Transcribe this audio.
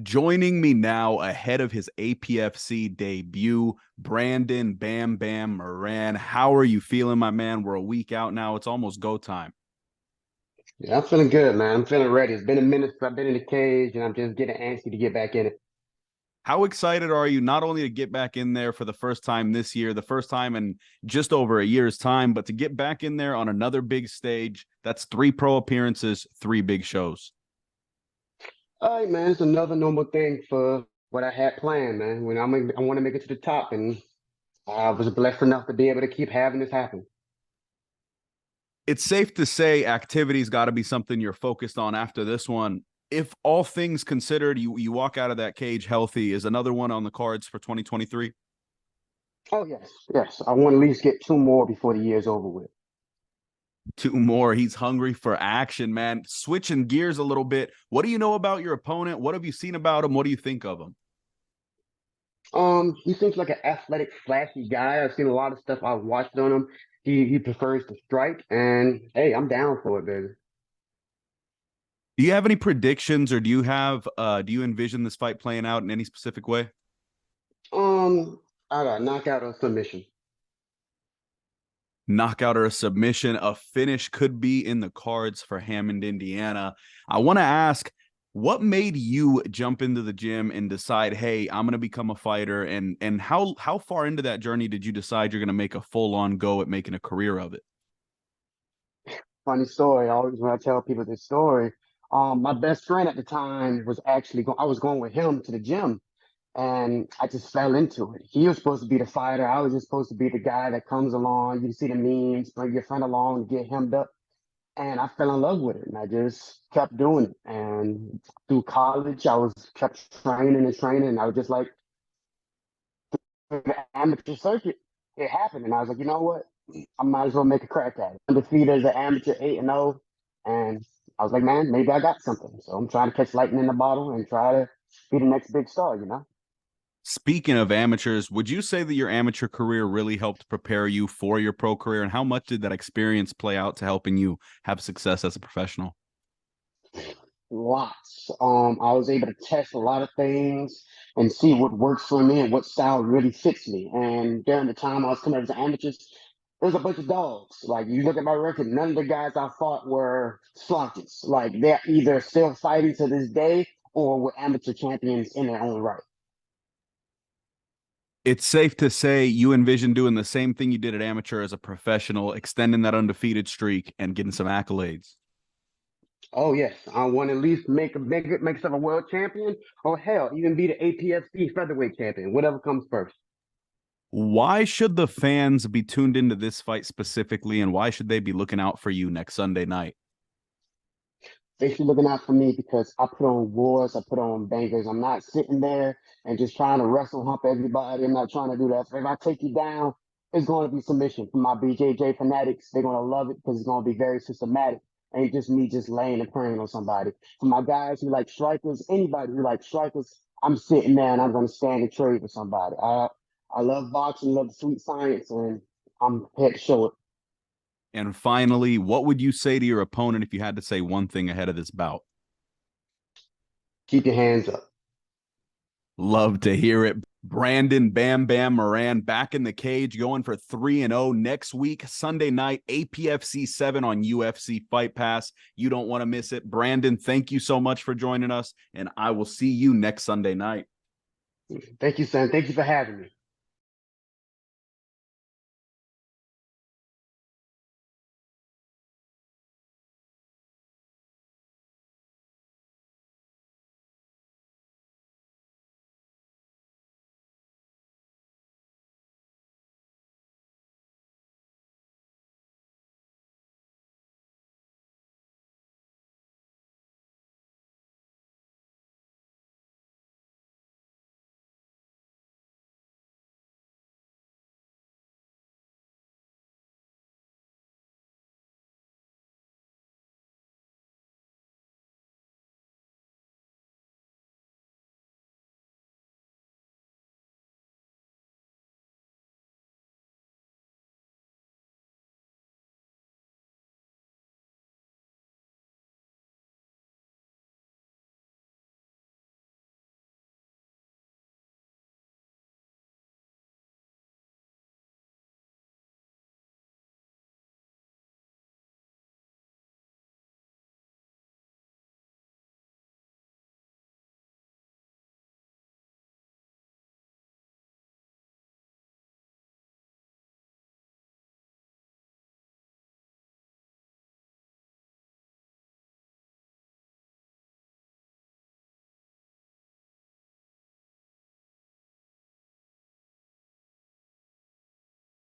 Joining me now ahead of his APFC debut, Brandon Bam Bam Moran. How are you feeling, my man? We're a week out now. It's almost go time. Yeah, I'm feeling good, man. I'm feeling ready. It's been a minute since I've been in the cage, and I'm just getting antsy to get back in it. How excited are you not only to get back in there for the first time this year, the first time in just over a year's time, but to get back in there on another big stage? That's 3 pro appearances, 3 big shows. All right, man. It's another normal thing for what I had planned, man. I want to make it to the top, and I was blessed enough to be able to keep having this happen. It's safe to say activity's got to be something you're focused on after this one. If all things considered, you walk out of that cage healthy, is another one on the cards for 2023? Oh yes, yes. I want to at least get 2 more before the year's over with. 2 more. He's hungry for action, man. Switching gears a little bit. What do you know about your opponent? What have you seen about him? What do you think of him? He seems like an athletic, flashy guy. I've seen a lot of stuff I've watched on him. He prefers to strike, and hey, I'm down for it, baby. Do you have any predictions, or do you envision this fight playing out in any specific way? I got knockout or submission. Knockout or a submission, a finish could be in the cards for Hammond, Indiana. I want to ask, what made you jump into the gym and decide, hey, I'm going to become a fighter? And how far into that journey did you decide you're going to make a full-on go at making a career of it? Funny story. I always when I tell people this story, my best friend at the time was actually going. I was going with him to the gym, and I just fell into it. He was supposed to be the fighter. I was just supposed to be the guy that comes along. You see the memes, bring your friend along to get hemmed up, and I fell in love with it. And I just kept doing it. And through college, I was kept training and training. And I was just like the amateur circuit. It happened, and I was like, you know what? I might as well make a crack at it. Undefeated as an amateur, 8-0, and I was like, man, maybe I got something. So I'm trying to catch lightning in the bottle and try to be the next big star. Speaking of amateurs, would you say that your amateur career really helped prepare you for your pro career? And how much did that experience play out to helping you have success as a professional? Lots. I was able to test a lot of things and see what works for me and what style really fits me. And during the time I was coming up as an amateur, there's a bunch of dogs. Like you look at my record, none of the guys I fought were slouches. Like they're either still fighting to this day or were amateur champions in their own right. It's safe to say you envision doing the same thing you did at amateur as a professional, extending that undefeated streak and getting some accolades. Oh yes, I want to at least make myself a world champion, or hell, even be the APFC featherweight champion, whatever comes first. Why should the fans be tuned into this fight specifically, and why should they be looking out for you next Sunday night? They should looking out for me because I put on wars, I put on bangers. I'm not sitting there and just trying to wrestle hump everybody. I'm not trying to do that. So if I take you down, it's going to be submission. For my BJJ fanatics, they're going to love it because it's going to be very systematic. Ain't just me just laying and praying on somebody. For my guys who like strikers, anybody who like strikers, I'm sitting there and I'm going to stand and trade with somebody. I love boxing, love the sweet science, and I'm here to show it. And finally, what would you say to your opponent if you had to say one thing ahead of this bout? Keep your hands up. Love to hear it. Brandon Bam Bam Moran back in the cage, going for 3-0 next week, Sunday night, APFC 7 on UFC Fight Pass. You don't want to miss it. Brandon, thank you so much for joining us, and I will see you next Sunday night. Thank you, son. Thank you for having me.